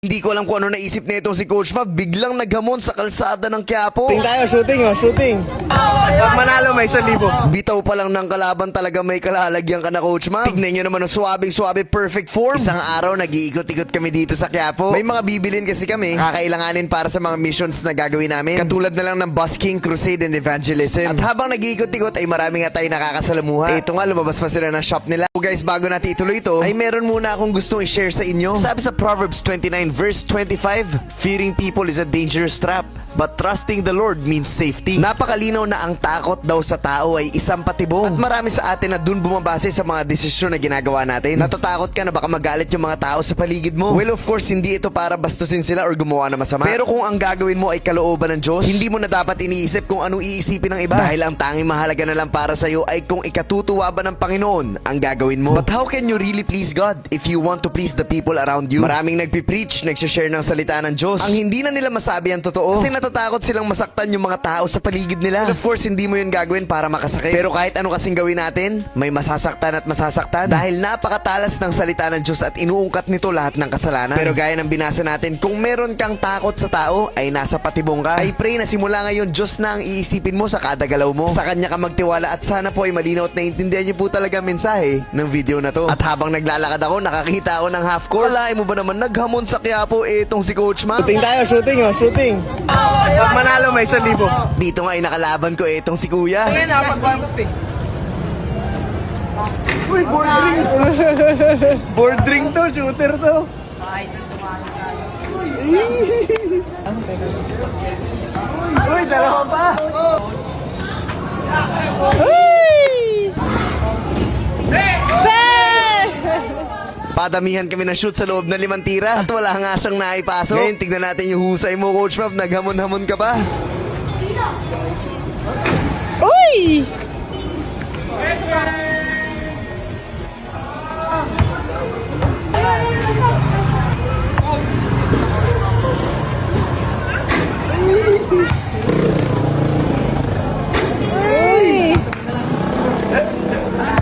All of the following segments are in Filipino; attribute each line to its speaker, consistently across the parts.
Speaker 1: Hindi ko alam kung ano naisip nitong si Coach Mav, biglang naghamon sa kalsada ng Quiapo.
Speaker 2: Shooting tayo, shooting. Pag manalo, may 1,000.
Speaker 1: Bitaw pa lang ng kalaban talaga may kalalagyan ka na, Coach Mav. Tignan nyo naman ang suwabing-suwabe, perfect form. Isang araw, nag-iikot-ikot kami dito sa Quiapo. May mga bibilin kasi kami, kakailanganin para sa mga missions na gagawin namin. Katulad na lang ng Busking, Crusade, and Evangelism. At habang nag-iikot-ikot ay marami nga tayo nakakasalamuha. Ito nga, lumabas pa sila ng shop nila. So guys, bago natin ituloy ito, ay meron muna akong gustong i-share sa inyo. Sabi sa Proverbs 29 verse 25, fearing people is a dangerous trap, but trusting the Lord means safety. Napakalinaw na ang takot daw sa tao ay isang patibong. At marami sa atin na dun bumabase sa mga desisyon na ginagawa natin. Natatakot ka na baka magalit yung mga tao sa paligid mo. Well, of course, hindi ito para bastusin sila or gumawa na masama. Pero kung ang gagawin mo ay kalooban ng Diyos, hindi mo na dapat iniisip kung anong iisipin ng iba. Dahil ang tanging mahalaga na lang para sa'yo ay kung ikatutuwa ba ng Panginoon ang gagawin mo. But how can you really please God if you want to please the people around you? Maraming nagpipreach, nagsishare ng salita ng Diyos. Ang hindi na nila masabi ang totoo kasi natatakot silang masaktan yung mga tao sa paligid nila. And of course, hindi mo yun gagawin para makasakit. Pero kahit ano kasing gawin natin, may masasaktan at masasaktan dahil napakatalas ng salita ng Diyos at inuungkat nito lahat ng kasalanan. Pero gaya ng binasa natin, kung meron kang takot sa tao ay nasa patibong ka. I pray na simula ngayon, Diyos na ang iisipin mo sa kada galaw mo. Sa Kanya ka magtiwala at sana po ay malinaw at naiintindihan niyo po talaga mensahe ng video na to. At habang naglalakad ako, nakakita ako ng half court. Wala mo ba naman naghamon sa Quiapo itong si Coach Mav?
Speaker 2: Shooting tayo, shooting. Pag manalo, may 1,000.
Speaker 1: Dito nga ay nakalaban ko itong si Kuya.
Speaker 3: Ayan na, pag-warm up eh.
Speaker 2: Uy, board drink to, shooter to. Uy, dalawa pa.
Speaker 1: Padamihan kami ng shoot sa loob ng 5 tira at wala nga siyang naipasok. Ngayon, tignan natin yung husay mo, Coach Mav. Naghamon-hamon ka ba?
Speaker 3: Uy!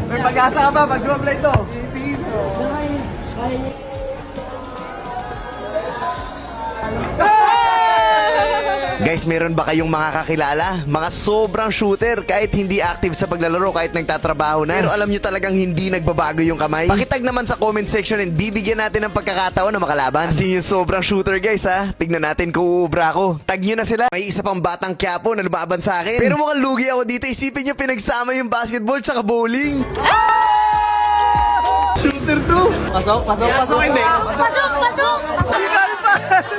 Speaker 2: May pag-asa ka ba pag sumablay to?
Speaker 1: Guys, meron ba kayong makakakilala? Mga sobrang shooter, kahit hindi active sa paglalaro, kahit nagtatrabaho na. Pero alam nyo talagang hindi nagbabago yung kamay? Pakitag naman sa comment section and bibigyan natin ng pagkakataon na makalaban. As in yung sobrang shooter guys ha. Tignan natin kung uubra ako. Tag nyo na sila. May isa pang batang Quiapo na lumaban sa akin. Pero mukhang lugi ako dito. Isipin nyo pinagsama yung basketball tsaka bowling.
Speaker 2: Shooter to. Pasok, hindi.
Speaker 3: Pasok!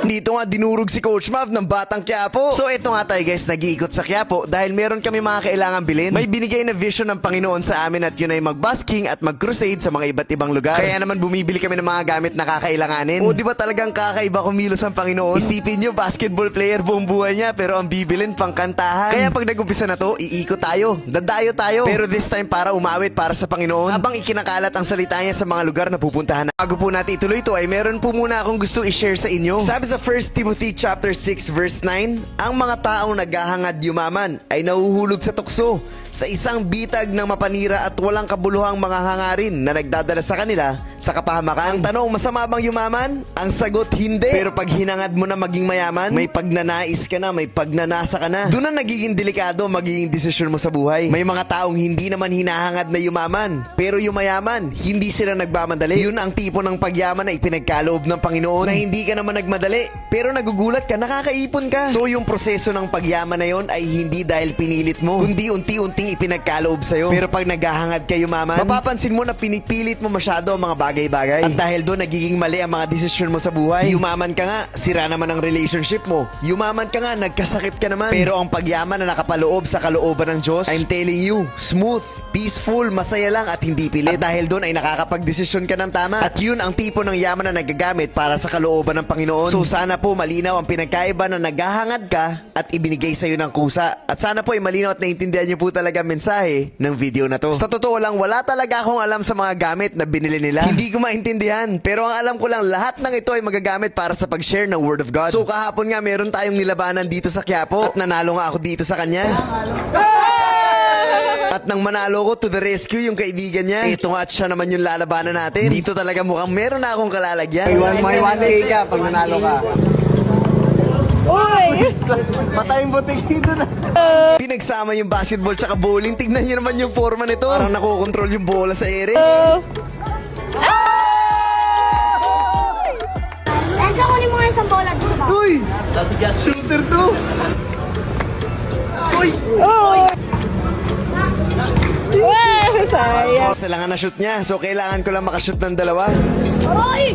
Speaker 1: Dito nga dinurog si Coach Mav ng batang Quiapo. So ito nga tayo guys, nag-iikot sa Quiapo dahil meron kami mga kailangan bilhin. May binigay na vision ng Panginoon sa amin at yun ay mag-busking at mag-crusade sa mga iba't ibang lugar. Kaya naman bumibili kami ng mga gamit na kakailanganin. O di ba talagang kakaiba kumilos ang Panginoon? Isipin nyo, basketball player buong buhay niya pero ang bibilin pang kantahan. Kaya pag nag-umpisa na to, iikot tayo, dadayo tayo. Pero this time para umawit para sa Panginoon habang ikinakalat ang salita niya sa mga lugar na pupuntahan. Bago po natin ituloy ito ay meron po muna akong gusto i-share sa inyo. Sabi sa 1 Timothy chapter 6 verse 9, ang mga taong naghahangad yumaman ay nahuhulog sa tukso sa isang bitag ng mapanira at walang kabuluhang mga hangarin na nagdadala sa kanila sa kapahamakan. Ang tanong, masama bang yumaman? Ang sagot, hindi. Pero pag hinangad mo na maging mayaman, may pagnanais ka na, may pagnanasa ka na. Doon na nagiging delikado magiging desisyon mo sa buhay. May mga taong hindi naman hinahangad na yumaman, pero yung mayaman, hindi sila nagmamadali. Yun ang tipo ng pagyaman na ipinagkaloob ng Panginoon na hindi ka naman nagmadali, pero nagugulat ka, nakakaipon ka. So yung proseso ng pagyaman na yon ay hindi dahil pinilit mo, kundi unti-unting ipinagkaloob sa'yo. Pero pag naghahangad ka yumaman, mapapansin mo na pinipilit mo masyado ang mga bagay-bagay. At dahil doon nagiging mali ang mga desisyon mo sa buhay. Yumaman ka nga, sira naman ang relationship mo. Yumaman ka nga, nagkasakit ka naman. Pero ang pagyaman na nakapaloob sa kalooban ng Diyos, I'm telling you, smooth, peaceful, masaya lang at hindi pilit. At dahil doon ay nakakapagdesisyon ka ng tama. At yun ang tipo ng yaman na nagagamit para sa kalooban ng Panginoon. So sana po malinaw ang pinagkaiba na naghahangad ka at ibinigay sa'yo ng kusa. At sana po ay malinaw at naintindihan niyo po talaga mensahe ng video na to. Sa totoo lang, wala talaga akong alam sa mga gamit na binili nila. Hindi ko maintindihan. Pero ang alam ko lang, lahat ng ito ay magagamit para sa pag-share ng Word of God. So kahapon nga, meron tayong nilabanan dito sa Quiapo at nanalo nga ako dito sa kanya. At nang manalo ko, to the rescue yung kaibigan niya. Ito nga at siya naman yung lalabanan natin. Dito talaga mukhang meron na akong kalalagyan.
Speaker 2: May 1K ka pag nanalo ka.
Speaker 3: Uy!
Speaker 2: Patay yung butiki doon.
Speaker 1: Pinagsama yung basketball tsaka bowling. Tignan niyo naman yung forma nito. Parang nakokontrol yung bola sa ere.
Speaker 4: Enzo, kunin mo nga isang bola doon sa baba.
Speaker 2: Uy! Shooter to!
Speaker 3: Oh! Wow! Sayang.
Speaker 1: Isa lang ang na-shoot niya. So kailangan ko lang makashoot ng dalawa.
Speaker 4: Uy!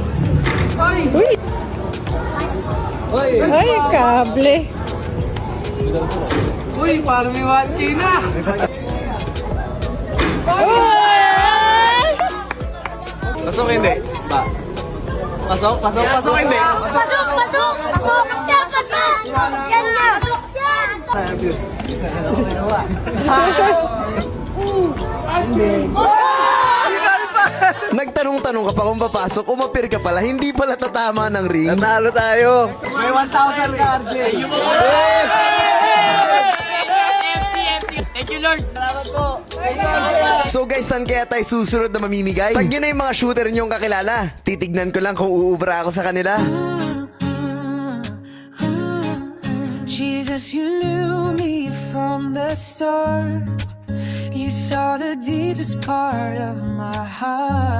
Speaker 3: Uy! Ay, kable.
Speaker 5: Uy, parang may 1K na!
Speaker 3: Uy!
Speaker 2: Pasok hindi? Ba? Pasok hindi?
Speaker 4: Pasok! Pasok! Pasok! Yan! Pasok! Yan na! Yan!
Speaker 1: Nagtanong-tanong ka pa kung papasok, umapir ka pala, hindi pala tatama ng ring.
Speaker 2: Natalo tayo! May 1,000 ka, RJ!
Speaker 5: Thank you, Lord!
Speaker 1: So guys, saan kaya tayo susunod na mamimigay? Tag yun na yung mga shooter niyong kakilala. Titignan ko lang kung uubra ako sa kanila.
Speaker 6: Jesus, you knew me from the start. You saw the deepest part of my heart.